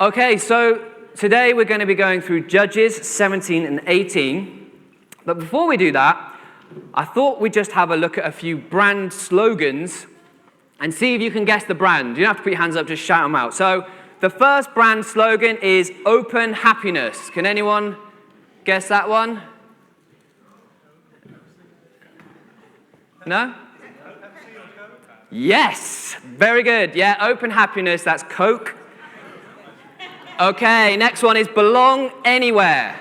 Okay, so today we're going to be going through Judges 17 and 18. But before we do that, I thought we'd just have a look at a few brand slogans and see if you can guess the brand. You don't have to put your hands up, just shout them out. So the first brand slogan is Open Happiness. Can anyone guess that one? No? Yes, very good. Yeah, Open Happiness, that's Coke. Okay, next one is Belong Anywhere.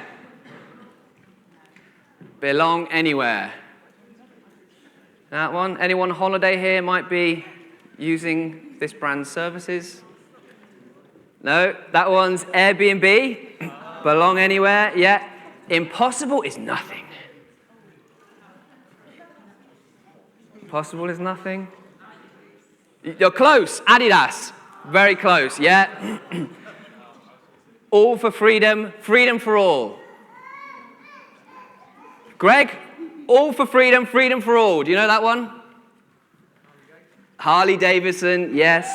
Belong Anywhere. That one. Anyone on holiday here might be using this brand's services? No, that one's Airbnb. Belong Anywhere. Yeah. Impossible is nothing. Impossible is nothing. You're close. Adidas. Very close. Yeah. All for freedom. Freedom for all. Greg? All for freedom, freedom for all. Do you know that one? Harley Davidson, yes.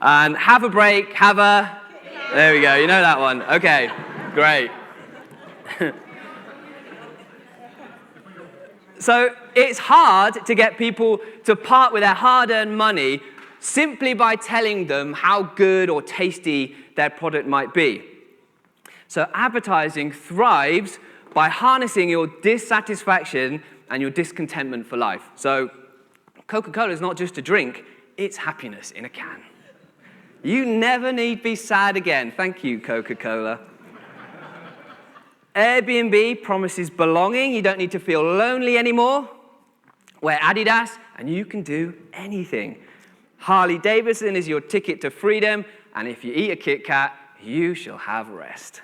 And have a break, have a... There we go, you know that one. Okay, great. So it's hard to get people to part with their hard-earned money simply by telling them how good or tasty their product might be. So advertising thrives by harnessing your dissatisfaction and your discontentment for life. So Coca-Cola is not just a drink, it's happiness in a can. You never need be sad again. Thank you, Coca-Cola. Airbnb promises belonging. You don't need to feel lonely anymore. Wear Adidas and you can do anything. Harley Davidson is your ticket to freedom, and if you eat a Kit Kat, you shall have rest.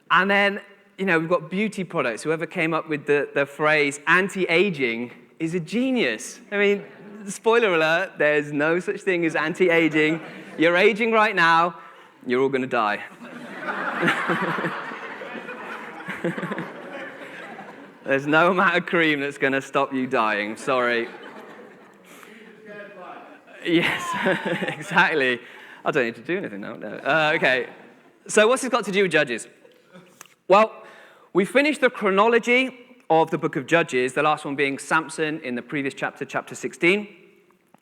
And then, we've got beauty products. Whoever came up with the phrase anti-aging is a genius. I mean, spoiler alert, there's no such thing as anti-aging. You're aging right now, you're all going to die. There's no amount of cream that's going to stop you dying, sorry. Yes, exactly. I don't need to do anything now. No. Okay, so what's this got to do with Judges? Well, we finished the chronology of the book of Judges, the last one being Samson in the previous chapter, chapter 16.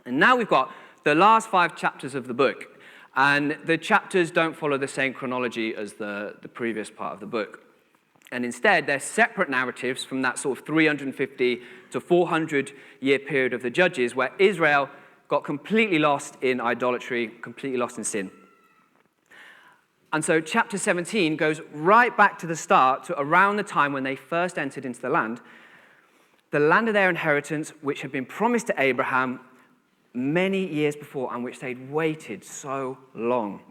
And now we've got the last 5 chapters of the book. And the chapters don't follow the same chronology as the previous part of the book. And instead, they're separate narratives from that sort of 350 to 400 year period of the Judges where Israel got completely lost in idolatry, completely lost in sin. And so chapter 17 goes right back to the start, to around the time when they first entered into the land of their inheritance, which had been promised to Abraham many years before, and which they'd waited so long.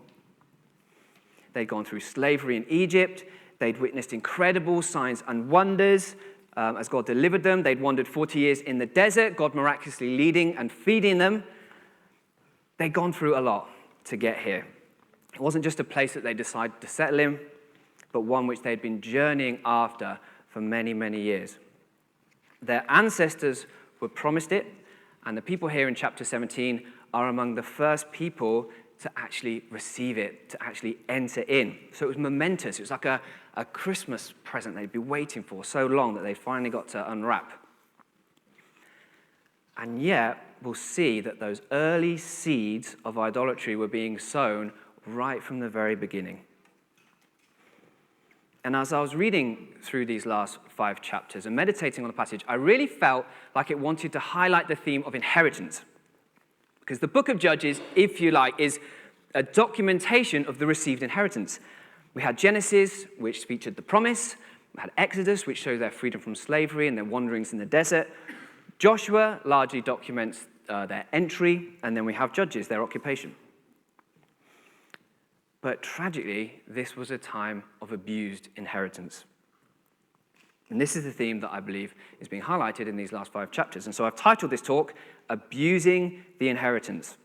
They'd gone through slavery in Egypt. They'd witnessed incredible signs and wonders as God delivered them. They'd wandered 40 years in the desert, God miraculously leading and feeding them. They'd gone through a lot to get here. It wasn't just a place that they decided to settle in, but one which they'd been journeying after for many, many years. Their ancestors were promised it, and the people here in chapter 17 are among the first people to actually receive it, to actually enter in. So it was momentous. It was like a Christmas present they'd been waiting for so long that they finally got to unwrap. And yet, we'll see that those early seeds of idolatry were being sown right from the very beginning. And as I was reading through these last 5 chapters and meditating on the passage, I really felt like it wanted to highlight the theme of inheritance. Because the book of Judges, if you like, is a documentation of the received inheritance. We had Genesis, which featured the promise. We had Exodus, which shows their freedom from slavery and their wanderings in the desert. Joshua largely documents their entry. And then we have Judges, their occupation. But tragically, this was a time of abused inheritance. And this is the theme that I believe is being highlighted in these last 5 chapters. And so I've titled this talk, Abusing the Inheritance.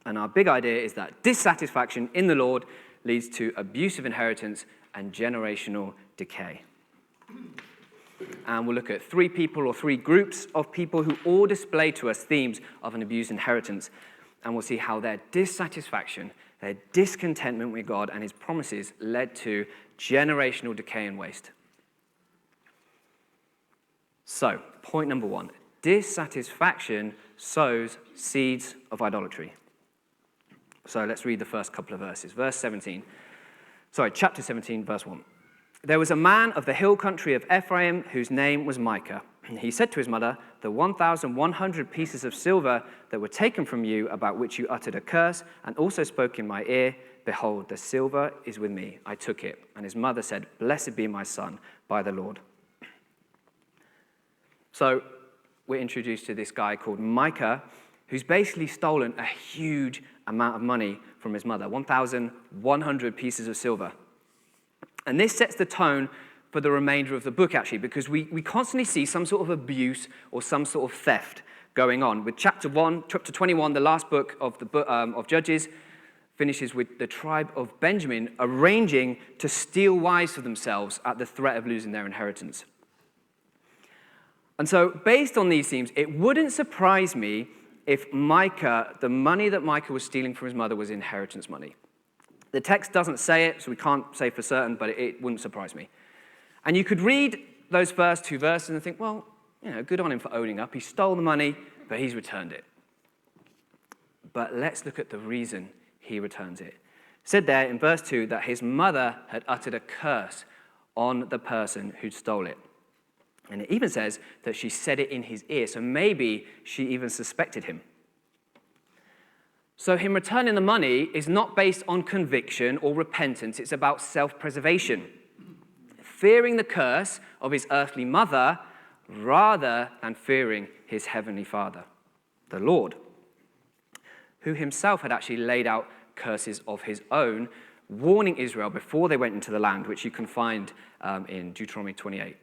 And our big idea is that dissatisfaction in the Lord leads to abusive inheritance and generational decay. And we'll look at three people or three groups of people who all display to us themes of an abused inheritance. And we'll see how their dissatisfaction, their discontentment with God and his promises led to generational decay and waste. So, point number one, dissatisfaction sows seeds of idolatry. So let's read the first couple of verses. Chapter 17, verse 1. There was a man of the hill country of Ephraim whose name was Micah. He said to his mother, the 1,100 pieces of silver that were taken from you, about which you uttered a curse, and also spoke in my ear, behold, the silver is with me. I took it. And his mother said, blessed be my son by the Lord. So we're introduced to this guy called Micah, who's basically stolen a huge amount of money from his mother, 1,100 pieces of silver. And this sets the tone for the remainder of the book, actually, because we constantly see some sort of abuse or some sort of theft going on. With chapter 21, the last book of Judges, finishes with the tribe of Benjamin arranging to steal wives for themselves at the threat of losing their inheritance. And so, based on these themes, it wouldn't surprise me if the money that Micah was stealing from his mother was inheritance money. The text doesn't say it, so we can't say for certain, but it wouldn't surprise me. And you could read those first two verses and think, well, good on him for owning up. He stole the money, but he's returned it. But let's look at the reason he returns it. It said there in verse 2 that his mother had uttered a curse on the person who stole it. And it even says that she said it in his ear, so maybe she even suspected him. So him returning the money is not based on conviction or repentance, it's about self-preservation. Fearing the curse of his earthly mother rather than fearing his heavenly Father, the Lord, who himself had actually laid out curses of his own, warning Israel before they went into the land, which you can find in Deuteronomy 28.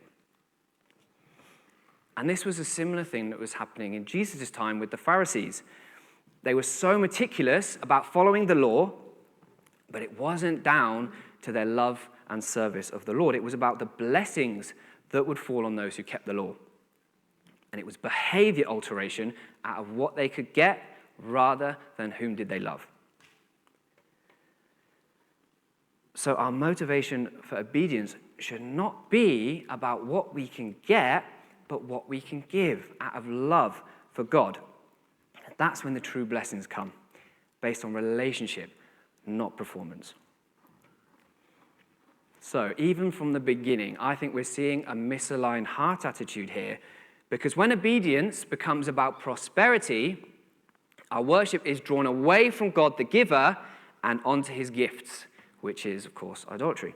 And this was a similar thing that was happening in Jesus' time with the Pharisees. They were so meticulous about following the law, but it wasn't down to their love and service of the Lord. It was about the blessings that would fall on those who kept the law. And it was behavior alteration out of what they could get rather than whom did they love. So our motivation for obedience should not be about what we can get, but what we can give out of love for God. That's when the true blessings come, based on relationship, not performance. So even from the beginning, I think we're seeing a misaligned heart attitude here, because when obedience becomes about prosperity, our worship is drawn away from God the giver and onto his gifts, which is, of course, idolatry.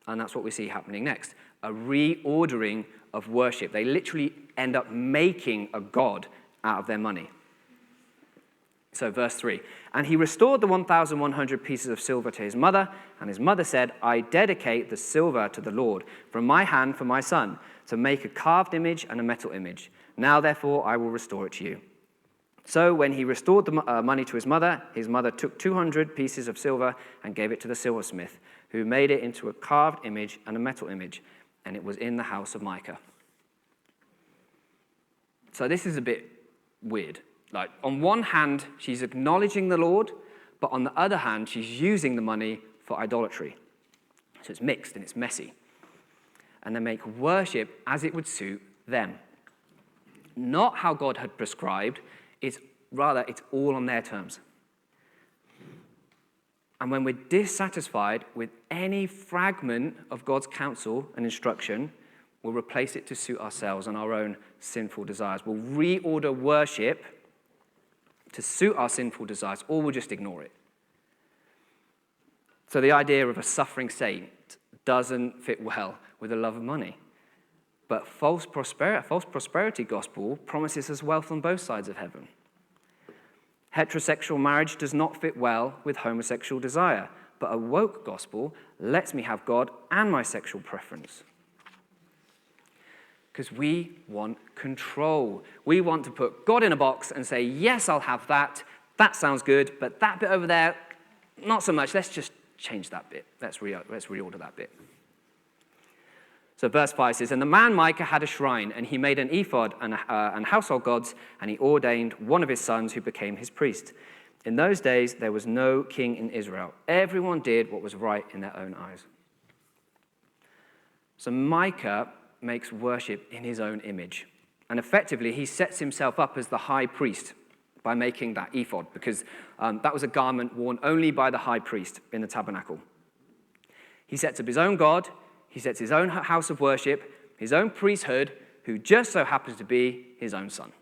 And that's what we see happening next, a reordering of worship. They literally end up making a god out of their money. So verse 3, and he restored the 1,100 pieces of silver to his mother, and his mother said, I dedicate the silver to the Lord from my hand for my son, to make a carved image and a metal image. Now, therefore, I will restore it to you. So when he restored the money to his mother took 200 pieces of silver and gave it to the silversmith, who made it into a carved image and a metal image, and it was in the house of Micah. So this is a bit weird. Like, on one hand, she's acknowledging the Lord, but on the other hand, she's using the money for idolatry. So it's mixed and it's messy. And they make worship as it would suit them. Not how God had prescribed, it's all on their terms. And when we're dissatisfied with any fragment of God's counsel and instruction, we'll replace it to suit ourselves and our own sinful desires. We'll reorder worship to suit our sinful desires, or we'll just ignore it. So the idea of a suffering saint doesn't fit well with the love of money. But false prosperity gospel promises us wealth on both sides of heaven. Heterosexual marriage does not fit well with homosexual desire, but a woke gospel lets me have God and my sexual preference. Because we want control. We want to put God in a box and say, yes, I'll have that. That sounds good, but that bit over there, not so much. Let's just change that bit. Let's reorder that bit. So verse 5 says, "And the man Micah had a shrine, and he made an ephod and household gods, and he ordained one of his sons who became his priest. In those days there was no king in Israel. Everyone did what was right in their own eyes." So Micah makes worship in his own image. And effectively, he sets himself up as the high priest by making that ephod, because that was a garment worn only by the high priest in the tabernacle. He sets up his own God. He sets his own house of worship, his own priesthood, who just so happens to be his own son.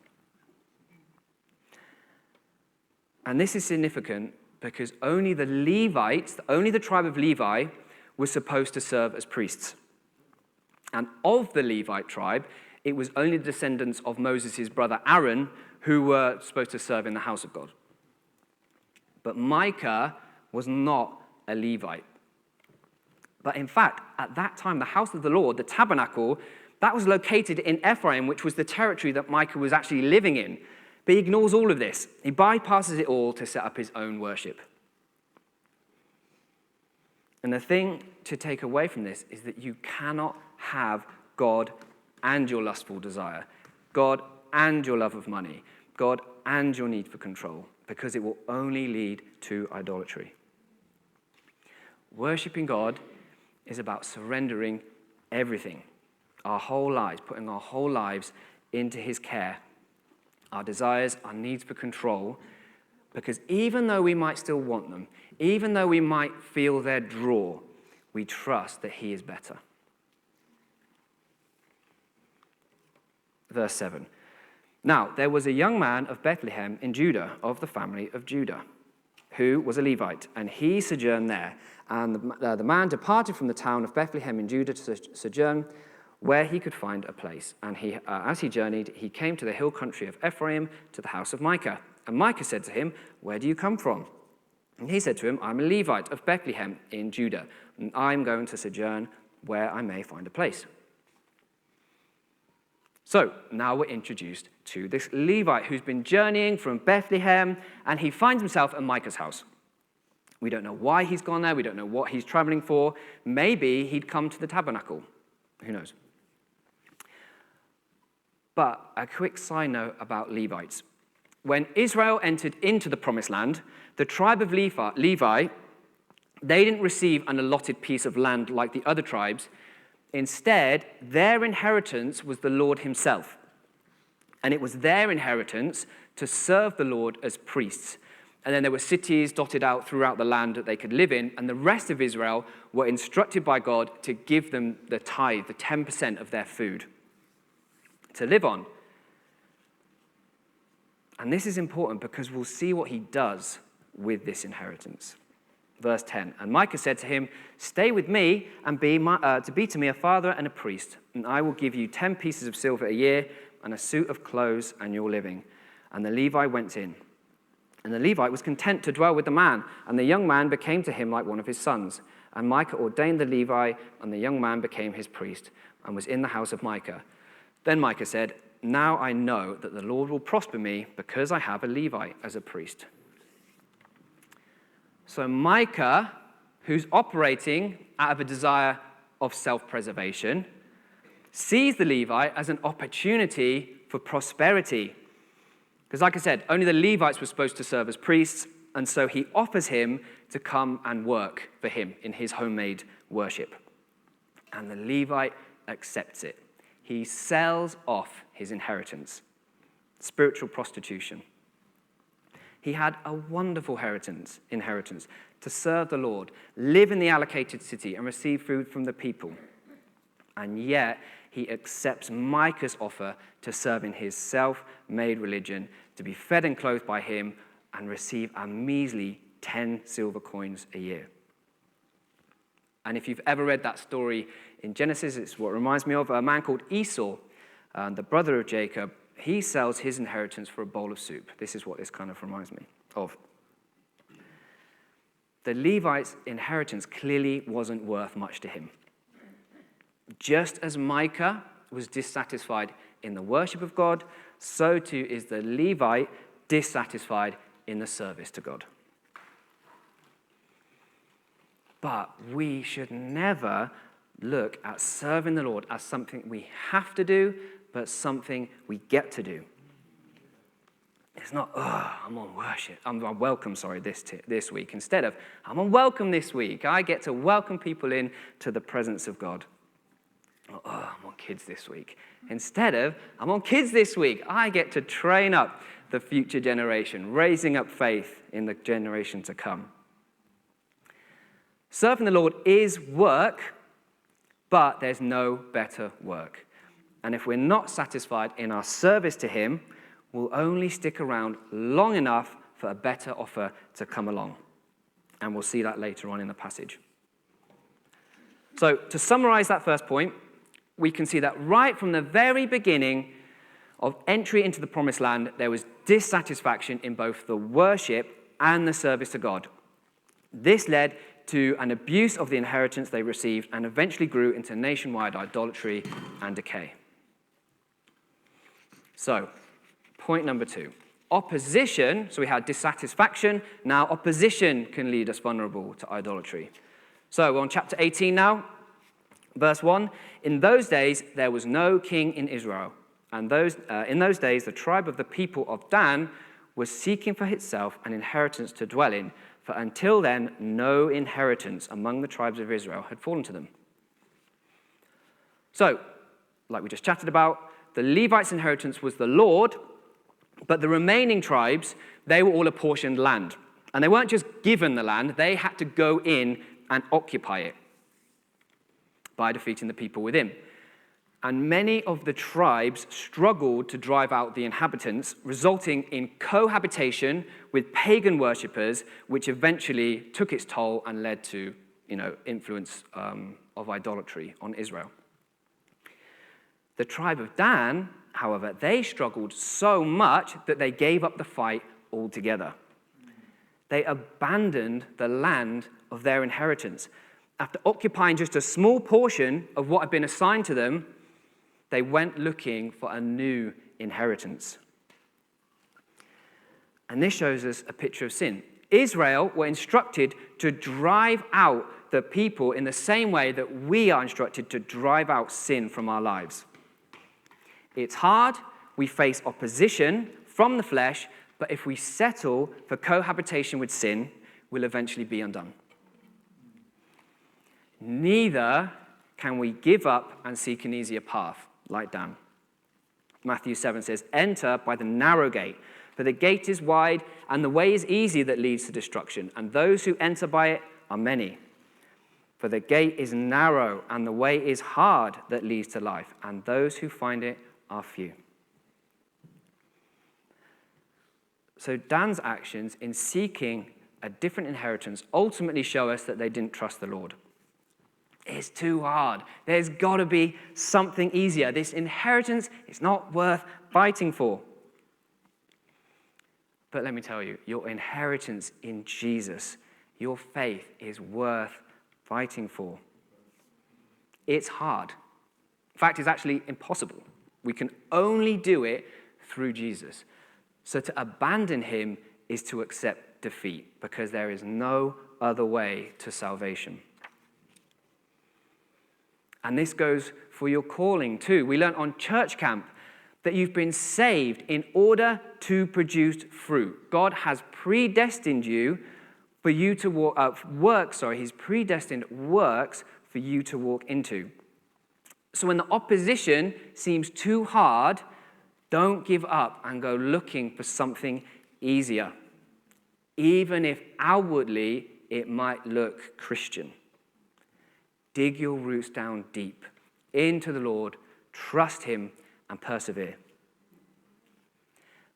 And this is significant because only the Levites, only the tribe of Levi, was supposed to serve as priests. And of the Levite tribe, it was only the descendants of Moses' brother Aaron who were supposed to serve in the house of God. But Micah was not a Levite. But in fact, at that time, the house of the Lord, the tabernacle, that was located in Ephraim, which was the territory that Micah was actually living in. But he ignores all of this. He bypasses it all to set up his own worship. And the thing to take away from this is that you cannot have God and your lustful desire, God and your love of money, God and your need for control, because it will only lead to idolatry. Worshipping God is about surrendering everything, our whole lives, putting our whole lives into his care, our desires, our needs for control, because even though we might still want them, even though we might feel their draw, we trust that he is better. Verse 7. "Now there was a young man of Bethlehem in Judah, of the family of Judah, who was a Levite, and he sojourned there. And the man departed from the town of Bethlehem in Judah to sojourn where he could find a place. And as he journeyed, he came to the hill country of Ephraim, to the house of Micah. And Micah said to him, 'Where do you come from?' And he said to him, 'I'm a Levite of Bethlehem in Judah, and I'm going to sojourn where I may find a place.'" So now we're introduced to this Levite who's been journeying from Bethlehem, and he finds himself at Micah's house. We don't know why he's gone there. We don't know what he's traveling for. Maybe he'd come to the tabernacle. Who knows? But a quick side note about Levites. When Israel entered into the Promised Land, the tribe of Levi, they didn't receive an allotted piece of land like the other tribes. Instead, their inheritance was the Lord himself. And it was their inheritance to serve the Lord as priests. And then there were cities dotted out throughout the land that they could live in, and the rest of Israel were instructed by God to give them the tithe, the 10% of their food to live on. And this is important because we'll see what he does with this inheritance. Verse 10, "And Micah said to him, 'Stay with me and be to me a father and a priest, and I will give you 10 pieces of silver a year and a suit of clothes and your living.' And the Levi went in. And the Levite was content to dwell with the man, and the young man became to him like one of his sons. And Micah ordained the Levi, and the young man became his priest, and was in the house of Micah. Then Micah said, 'Now I know that the Lord will prosper me, because I have a Levite as a priest.'" So Micah, who's operating out of a desire of self-preservation, sees the Levite as an opportunity for prosperity. Because like I said, only the Levites were supposed to serve as priests, and so he offers him to come and work for him in his homemade worship. And the Levite accepts it. He sells off his inheritance. Spiritual prostitution. He had a wonderful inheritance to serve the Lord, live in the allocated city, and receive food from the people. And yet, he accepts Micah's offer to serve in his self-made religion, to be fed and clothed by him, and receive a measly 10 silver coins a year. And if you've ever read that story in Genesis, it's what it reminds me of a man called Esau, the brother of Jacob. He sells his inheritance for a bowl of soup. This is what this kind of reminds me of. The Levite's inheritance clearly wasn't worth much to him. Just as Micah was dissatisfied in the worship of God, so too is the Levite dissatisfied in the service to God. But we should never look at serving the Lord as something we have to do, but something we get to do. It's not, I'm on worship. I'm on welcome, this week. Instead of, I'm on welcome this week. I get to welcome people in to the presence of God. I'm on kids this week. Instead of, I'm on kids this week. I get to train up the future generation, raising up faith in the generation to come. Serving the Lord is work, but there's no better work. And if we're not satisfied in our service to him, we'll only stick around long enough for a better offer to come along. And we'll see that later on in the passage. So to summarize that first point, we can see that right from the very beginning of entry into the promised land, there was dissatisfaction in both the worship and the service to God. This led to an abuse of the inheritance they received and eventually grew into nationwide idolatry and decay. So, point number 2. Opposition, so we had dissatisfaction, now opposition can lead us vulnerable to idolatry. So we're on chapter 18 now, verse 1. In those days there was no king in Israel, and in those days the tribe of the people of Dan was seeking for itself an inheritance to dwell in, for until then no inheritance among the tribes of Israel had fallen to them. So, like we just chatted about, the Levites' inheritance was the Lord, but the remaining tribes, they were all apportioned land. And they weren't just given the land, they had to go in and occupy it by defeating the people within. And many of the tribes struggled to drive out the inhabitants, resulting in cohabitation with pagan worshippers, which eventually took its toll and led to, influence of idolatry on Israel. The tribe of Dan, however, they struggled so much that they gave up the fight altogether. They abandoned the land of their inheritance. After occupying just a small portion of what had been assigned to them, they went looking for a new inheritance. And this shows us a picture of sin. Israel were instructed to drive out the people in the same way that we are instructed to drive out sin from our lives. It's hard, we face opposition from the flesh, but if we settle for cohabitation with sin, we'll eventually be undone. Neither can we give up and seek an easier path, like Dan. Matthew 7 says, "Enter by the narrow gate, for the gate is wide, and the way is easy that leads to destruction, and those who enter by it are many. For the gate is narrow, and the way is hard that leads to life, and those who find it are few." So Dan's actions in seeking a different inheritance ultimately show us that they didn't trust the Lord. It's too hard. There's got to be something easier. This inheritance is not worth fighting for. But let me tell you, your inheritance in Jesus, your faith is worth fighting for. It's hard. In fact, it's actually impossible. We can only do it through Jesus. So to abandon him is to accept defeat, because there is no other way to salvation. And this goes for your calling too. We learned on church camp that you've been saved in order to produce fruit. God has predestined you for you to He's predestined works for you to walk into. So when the opposition seems too hard, don't give up and go looking for something easier, even if outwardly it might look Christian. Dig your roots down deep into the Lord, trust him, and persevere.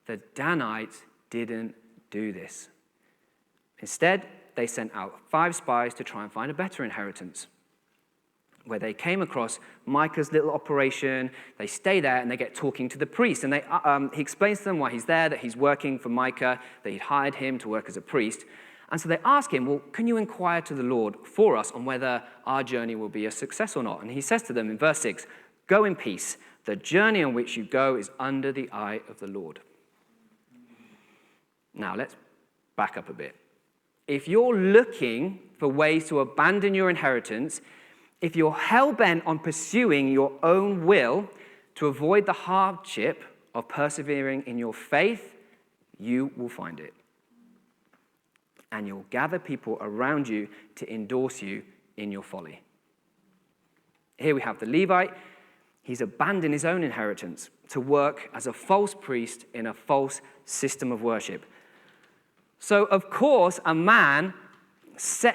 The Danites didn't do this. Instead, they sent out 5 spies to try and find a better inheritance, where they came across Micah's little operation. They stay there and they get talking to the priest. And he explains to them why he's there, that he's working for Micah, that he'd hired him to work as a priest. And so they ask him, well, can you inquire to the Lord for us on whether our journey will be a success or not? And he says to them in verse 6, "Go in peace. The journey on which you go is under the eye of the Lord." Now, let's back up a bit. If you're looking for ways to abandon your inheritance, If you're hell-bent on pursuing your own will to avoid the hardship of persevering in your faith, you will find it. And you'll gather people around you to endorse you in your folly. Here we have the Levite. He's abandoned his own inheritance to work as a false priest in a false system of worship. So, of course, a man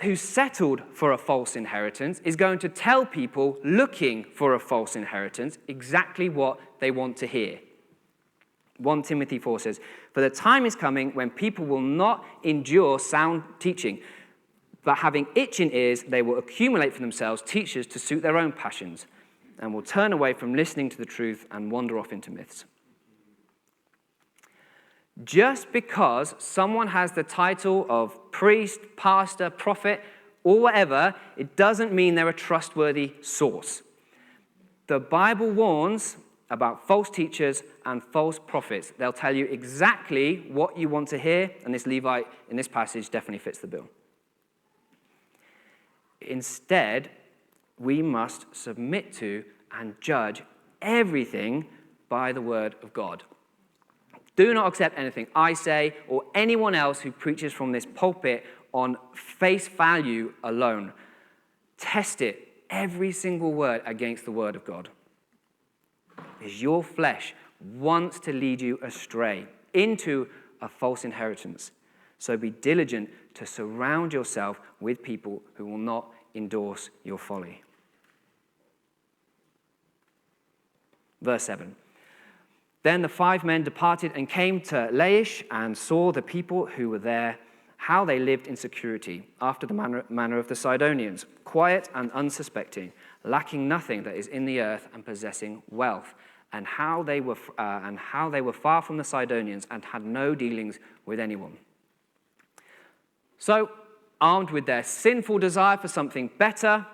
who's settled for a false inheritance is going to tell people looking for a false inheritance exactly what they want to hear. 1 Timothy 4 says, "For the time is coming when people will not endure sound teaching, but having itching ears, they will accumulate for themselves teachers to suit their own passions, and will turn away from listening to the truth and wander off into myths." Just because someone has the title of priest, pastor, prophet, or whatever, it doesn't mean they're a trustworthy source. The Bible warns about false teachers and false prophets. They'll tell you exactly what you want to hear, and this Levite in this passage definitely fits the bill. Instead, we must submit to and judge everything by the word of God. Do not accept anything I say or anyone else who preaches from this pulpit on face value alone. Test it, every single word, against the word of God. Because your flesh wants to lead you astray into a false inheritance. So be diligent to surround yourself with people who will not endorse your folly. Verse 7. Then the 5 men departed and came to Laish and saw the people who were there, how they lived in security, after the manner of the Sidonians, quiet and unsuspecting, lacking nothing that is in the earth and possessing wealth, and how they were far from the Sidonians and had no dealings with anyone. So, armed with their sinful desire for something better,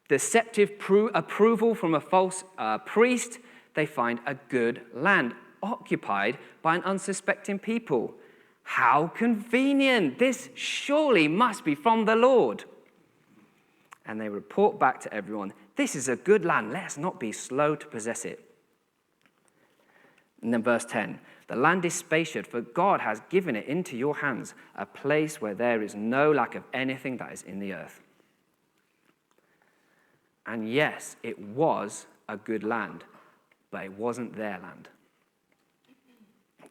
deceptive approval from a false priest, they find a good land occupied by an unsuspecting people. How convenient! This surely must be from the Lord. And they report back to everyone, "This is a good land. Let us not be slow to possess it." And then verse 10, "The land is spacious, for God has given it into your hands, a place where there is no lack of anything that is in the earth." And yes, it was a good land, but it wasn't their land.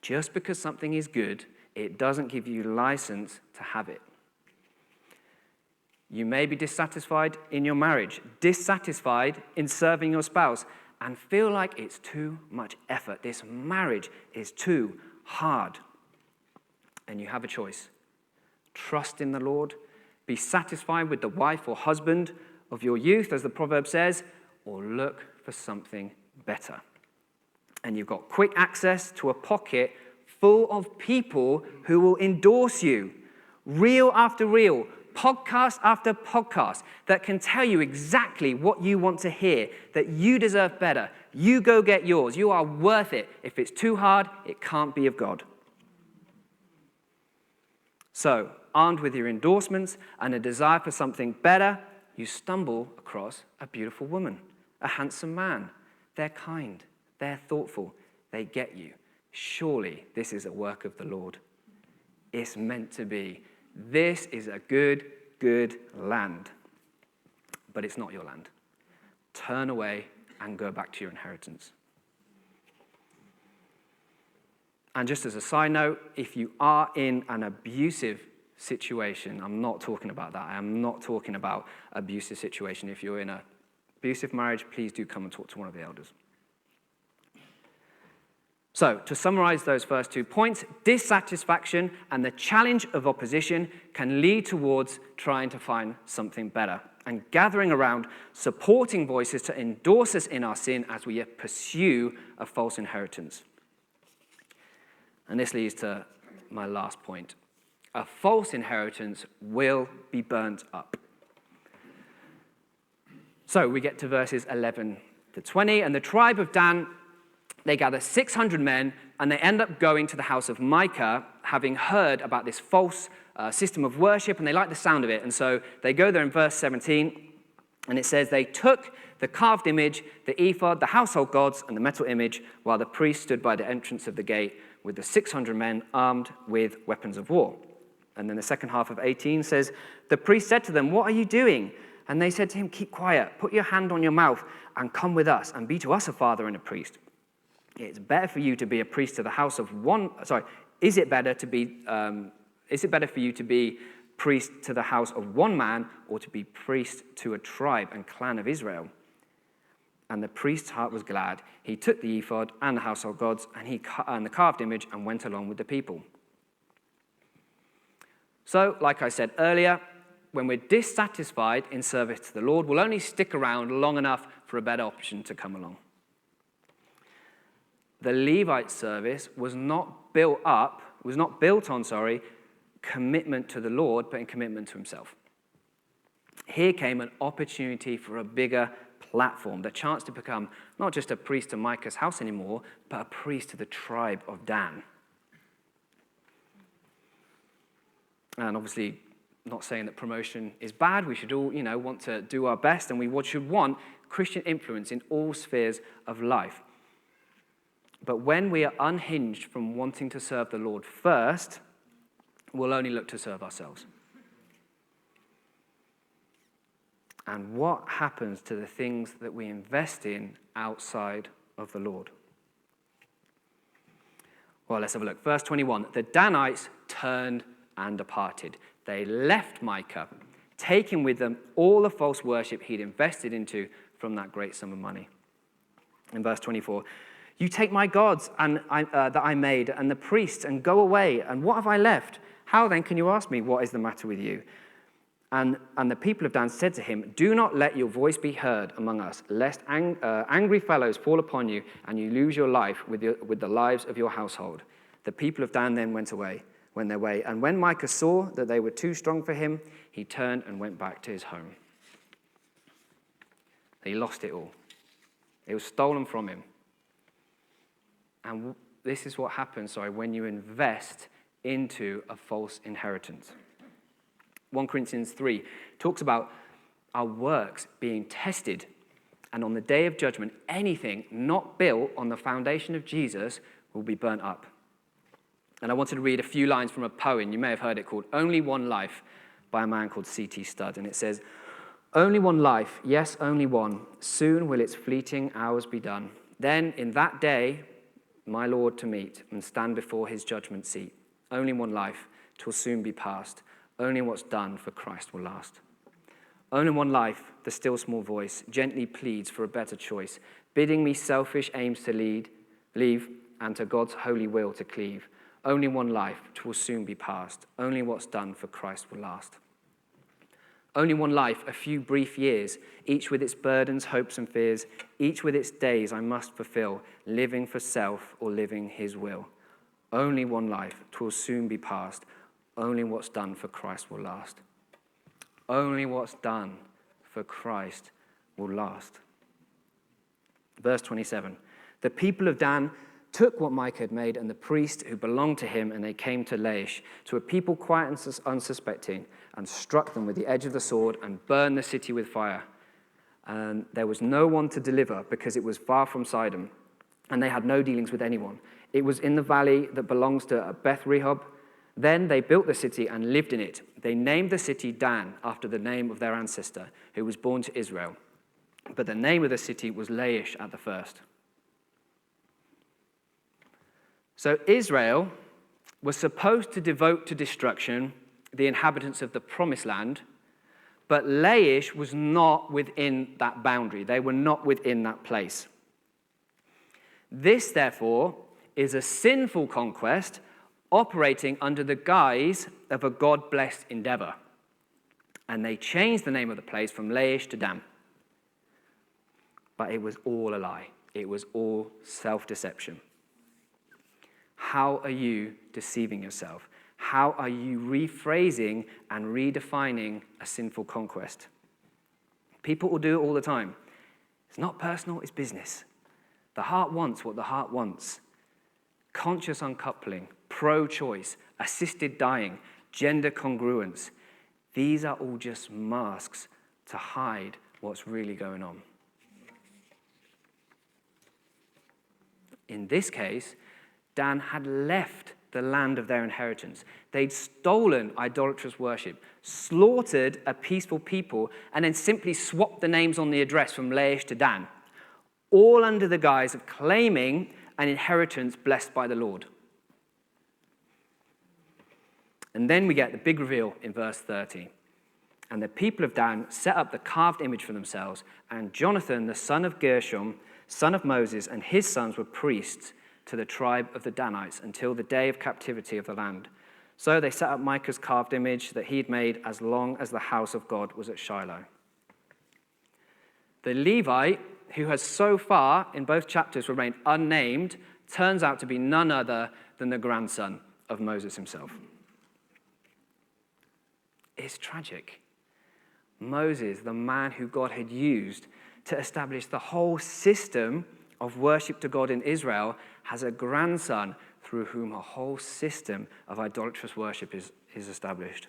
Just because something is good, it doesn't give you license to have it. You may be dissatisfied in your marriage, dissatisfied in serving your spouse, and feel like it's too much effort. This marriage is too hard. And you have a choice. Trust in the Lord, be satisfied with the wife or husband of your youth, as the proverb says, or look for something better. And you've got quick access to a pocket full of people who will endorse you, reel after reel, podcast after podcast, that can tell you exactly what you want to hear, that you deserve better. You go get yours. You are worth it. If it's too hard, it can't be of God. So, armed with your endorsements and a desire for something better, you stumble across a beautiful woman, a handsome man. They're kind. They're thoughtful. They get you. Surely this is a work of the Lord. It's meant to be. This is a good land. But it's not your land. Turn away and go back to your inheritance. And just as a side note, if you are in an abusive situation, I'm not talking about that. I am not talking about abusive situation. If you're in an abusive marriage, please do come and talk to one of the elders. So, to summarize those first 2 points, dissatisfaction and the challenge of opposition can lead towards trying to find something better and gathering around supporting voices to endorse us in our sin as we pursue a false inheritance. And this leads to my last point. A false inheritance will be burnt up. So we get to verses 11 to 20, and the tribe of Dan, they gather 600 men, and they end up going to the house of Micah, having heard about this false system of worship, and they like the sound of it. And so they go there in verse 17, And it says, they took the carved image, the ephod, the household gods, and the metal image, while the priest stood by the entrance of the gate with the 600 men armed with weapons of war. And then the second half of 18 says, the priest said to them, what are you doing? And they said to him, keep quiet, put your hand on your mouth, and come with us, and be to us a father and a priest. It's better for you to be a priest to the house of one, is it better for you to be priest to the house of one man, or to be priest to a tribe and clan of Israel? And the priest's heart was glad. He took the ephod and the household gods and the carved image and went along with the people. So, like I said earlier, when we're dissatisfied in service to the Lord, we'll only stick around long enough for a better option to come along. The Levite service was not built on commitment to the Lord, but in commitment to himself. Here came an opportunity for a bigger platform, the chance to become not just a priest to Micah's house anymore, but a priest to the tribe of Dan. And obviously, not saying that promotion is bad. We should all, want to do our best, and we should want Christian influence in all spheres of life. But when we are unhinged from wanting to serve the Lord first, we'll only look to serve ourselves. And what happens to the things that we invest in outside of the Lord? Well, let's have a look. Verse 21, the Danites turned and departed. They left Micah, taking with them all the false worship he'd invested into from that great sum of money. In verse 24, you take my gods that I made and the priests and go away, and what have I left? How then can you ask me, what is the matter with you? And the people of Dan said to him, do not let your voice be heard among us, lest angry fellows fall upon you and you lose your life with the lives of your household. The people of Dan then went their way. And when Micah saw that they were too strong for him, he turned and went back to his home. He lost it all. It was stolen from him. And this is what happens, when you invest into a false inheritance. 1 Corinthians 3 talks about our works being tested. And on the day of judgment, anything not built on the foundation of Jesus will be burnt up. And I wanted to read a few lines from a poem. You may have heard it, called Only One Life by a man called C.T. Studd. And it says, only one life, yes, only one. Soon will its fleeting hours be done. Then in that day, my Lord to meet and stand before his judgment seat. Only one life, 'twill soon be past. Only what's done for Christ will last. Only one life, the still small voice gently pleads for a better choice, bidding me selfish aims to leave, and to God's holy will to cleave. Only one life, 'twill soon be past. Only what's done for Christ will last. Only one life, a few brief years, each with its burdens, hopes, and fears, each with its days I must fulfill, living for self or living his will. Only one life, 'twill soon be past. Only what's done for Christ will last. Only what's done for Christ will last. Verse 27, the people of Dan took what Micah had made and the priest who belonged to him, and they came to Laish, to a people quiet and unsuspecting, and struck them with the edge of the sword and burned the city with fire. And there was no one to deliver because it was far from Sidon, and they had no dealings with anyone. It was in the valley that belongs to Beth Rehob. Then they built the city and lived in it. They named the city Dan after the name of their ancestor, who was born to Israel. But the name of the city was Laish at the first. So Israel was supposed to devote to destruction the inhabitants of the promised land, but Laish was not within that boundary. They were not within that place. This, therefore, is a sinful conquest operating under the guise of a God-blessed endeavor. And they changed the name of the place from Laish to Dan. But it was all a lie. It was all self-deception. How are you deceiving yourself? How are you rephrasing and redefining a sinful conquest? People will do it all the time. It's not personal, it's business. The heart wants what the heart wants. Conscious uncoupling, pro-choice, assisted dying, gender congruence. These are all just masks to hide what's really going on. In this case, Dan had left the land of their inheritance. They'd stolen idolatrous worship, slaughtered a peaceful people, and then simply swapped the names on the address from Laish to Dan, all under the guise of claiming an inheritance blessed by the Lord. And then we get the big reveal in verse 30. And the people of Dan set up the carved image for themselves, and Jonathan, the son of Gershom, son of Moses, and his sons were priests to the tribe of the Danites until the day of captivity of the land. So they set up Micah's carved image that he'd made as long as the house of God was at Shiloh. The Levite, who has so far in both chapters remained unnamed, turns out to be none other than the grandson of Moses himself. It's tragic. Moses, the man who God had used to establish the whole system of worship to God in Israel, has a grandson through whom a whole system of idolatrous worship is established.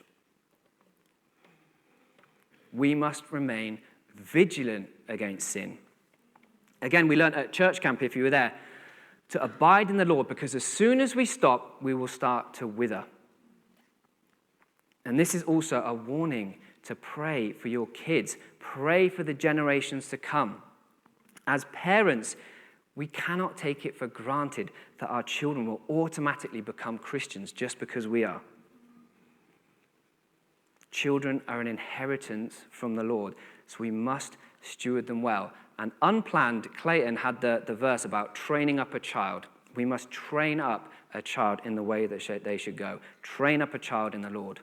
We must remain vigilant against sin. Again, we learned at church camp, if you were there, to abide in the Lord, because as soon as we stop, we will start to wither. And this is also a warning to pray for your kids. Pray for the generations to come. As parents, we cannot take it for granted that our children will automatically become Christians just because we are. Children are an inheritance from the Lord, so we must steward them well. And unplanned, Clayton had the verse about training up a child. We must train up a child in the way that they should go. Train up a child in the Lord.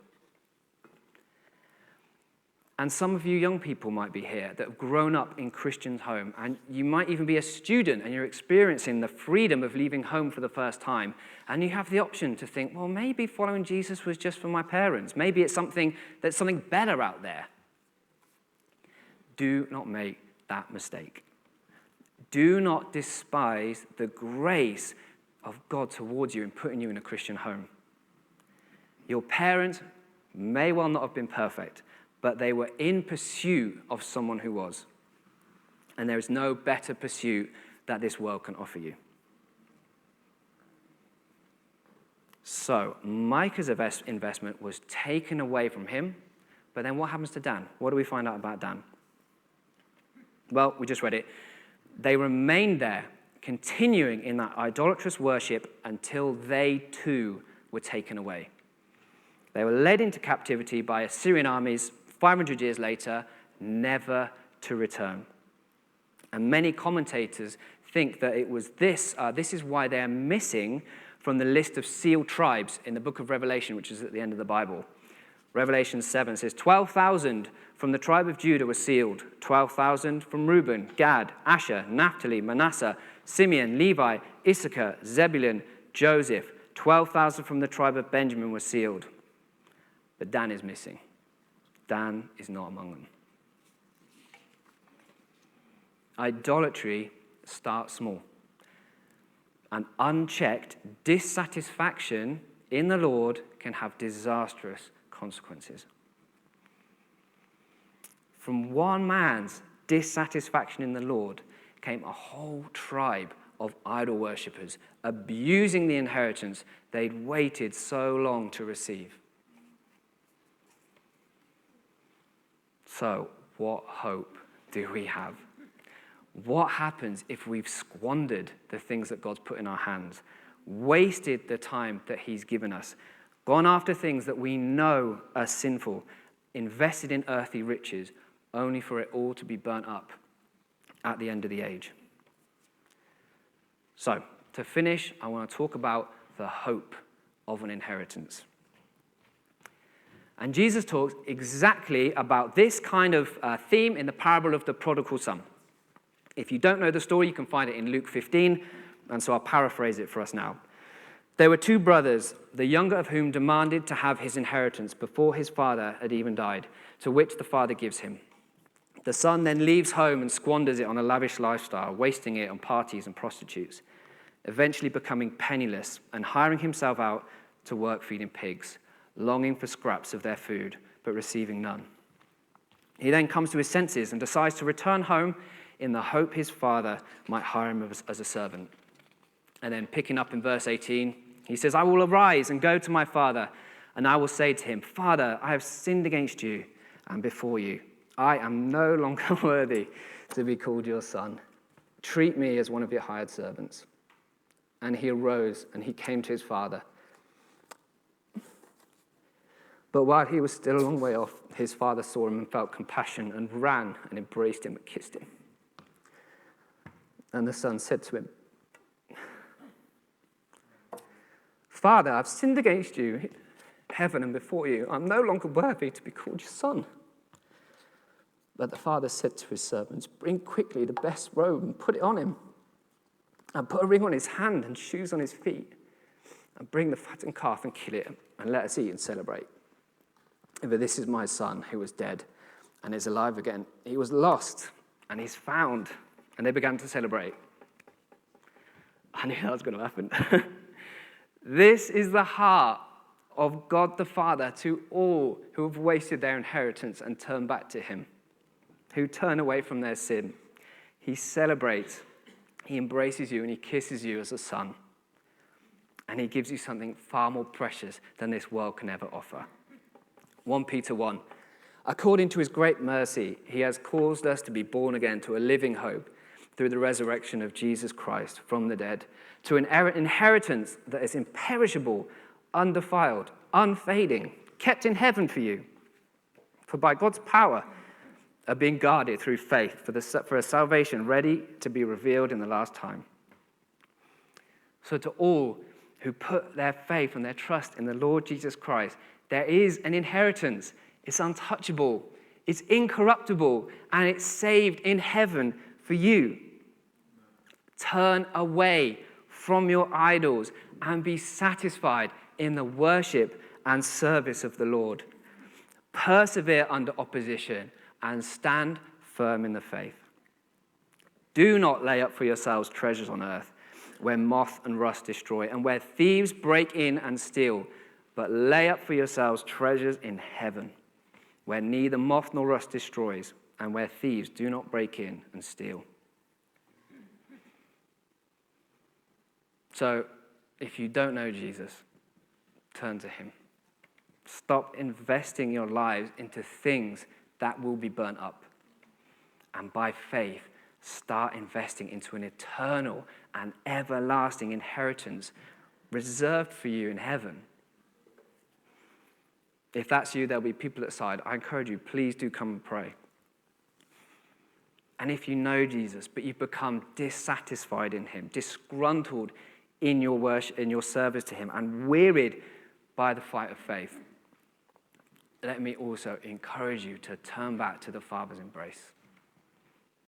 And some of you young people might be here that have grown up in Christian home, and you might even be a student and you're experiencing the freedom of leaving home for the first time, and you have the option to think, well, maybe following Jesus was just for my parents. Maybe it's something better out there. Do not make that mistake. Do not despise the grace of God towards you in putting you in a Christian home. Your parents may well not have been perfect, but they were in pursuit of someone who was. And there is no better pursuit that this world can offer you. So, Micah's investment was taken away from him, but then what happens to Dan? What do we find out about Dan? Well, we just read it. They remained there, continuing in that idolatrous worship until they too were taken away. They were led into captivity by Assyrian armies 500 years later, never to return. And many commentators think that it was this is why they're missing from the list of sealed tribes in the book of Revelation, which is at the end of the Bible. Revelation 7 says, 12,000 from the tribe of Judah were sealed, 12,000 from Reuben, Gad, Asher, Naphtali, Manasseh, Simeon, Levi, Issachar, Zebulun, Joseph. 12,000 from the tribe of Benjamin were sealed. But Dan is missing. Dan is not among them. Idolatry starts small. And unchecked dissatisfaction in the Lord can have disastrous consequences. From one man's dissatisfaction in the Lord came a whole tribe of idol worshippers, abusing the inheritance they'd waited so long to receive. So, what hope do we have? What happens if we've squandered the things that God's put in our hands, wasted the time that he's given us, gone after things that we know are sinful, invested in earthly riches, only for it all to be burnt up at the end of the age? So, to finish, I want to talk about the hope of an inheritance. And Jesus talks exactly about this kind of theme in the parable of the prodigal son. If you don't know the story, you can find it in Luke 15, and so I'll paraphrase it for us now. There were two brothers, the younger of whom demanded to have his inheritance before his father had even died, to which the father gives him. The son then leaves home and squanders it on a lavish lifestyle, wasting it on parties and prostitutes, eventually becoming penniless and hiring himself out to work feeding pigs, longing for scraps of their food, but receiving none. He then comes to his senses and decides to return home in the hope his father might hire him as a servant. And then picking up in verse 18, he says, I will arise and go to my father, and I will say to him, Father, I have sinned against you and before you. I am no longer worthy to be called your son. Treat me as one of your hired servants. And he arose and he came to his father. But while he was still a long way off, his father saw him and felt compassion and ran and embraced him and kissed him. And the son said to him, Father, I've sinned against you, heaven and before you. I'm no longer worthy to be called your son. But the father said to his servants, bring quickly the best robe and put it on him. And put a ring on his hand and shoes on his feet. And bring the fattened calf and kill it, and let us eat and celebrate. For this is my son who was dead and is alive again. He was lost and he's found. And they began to celebrate. I knew that was going to happen. This is the heart of God the Father to all who have wasted their inheritance and turn back to him, who turn away from their sin. He celebrates, he embraces you, and he kisses you as a son. And he gives you something far more precious than this world can ever offer. 1 Peter 1. According to his great mercy, he has caused us to be born again to a living hope through the resurrection of Jesus Christ from the dead, to an inheritance that is imperishable, undefiled, unfading, kept in heaven for you. For by God's power are being guarded through faith for a salvation ready to be revealed in the last time. So to all who put their faith and their trust in the Lord Jesus Christ, there is an inheritance. It's untouchable, it's incorruptible, and it's saved in heaven for you. Turn away from your idols and be satisfied in the worship and service of the Lord. Persevere under opposition and stand firm in the faith. Do not lay up for yourselves treasures on earth, where moth and rust destroy, and where thieves break in and steal, but lay up for yourselves treasures in heaven, where neither moth nor rust destroys, and where thieves do not break in and steal. So, if you don't know Jesus, turn to him. Stop investing your lives into things that will be burnt up. And by faith, start investing into an eternal and everlasting inheritance reserved for you in heaven. If that's you, there'll be people outside. I encourage you, please do come and pray. And if you know Jesus, but you've become dissatisfied in him, disgruntled in your worship, in your service to him, and wearied by the fight of faith, let me also encourage you to turn back to the Father's embrace.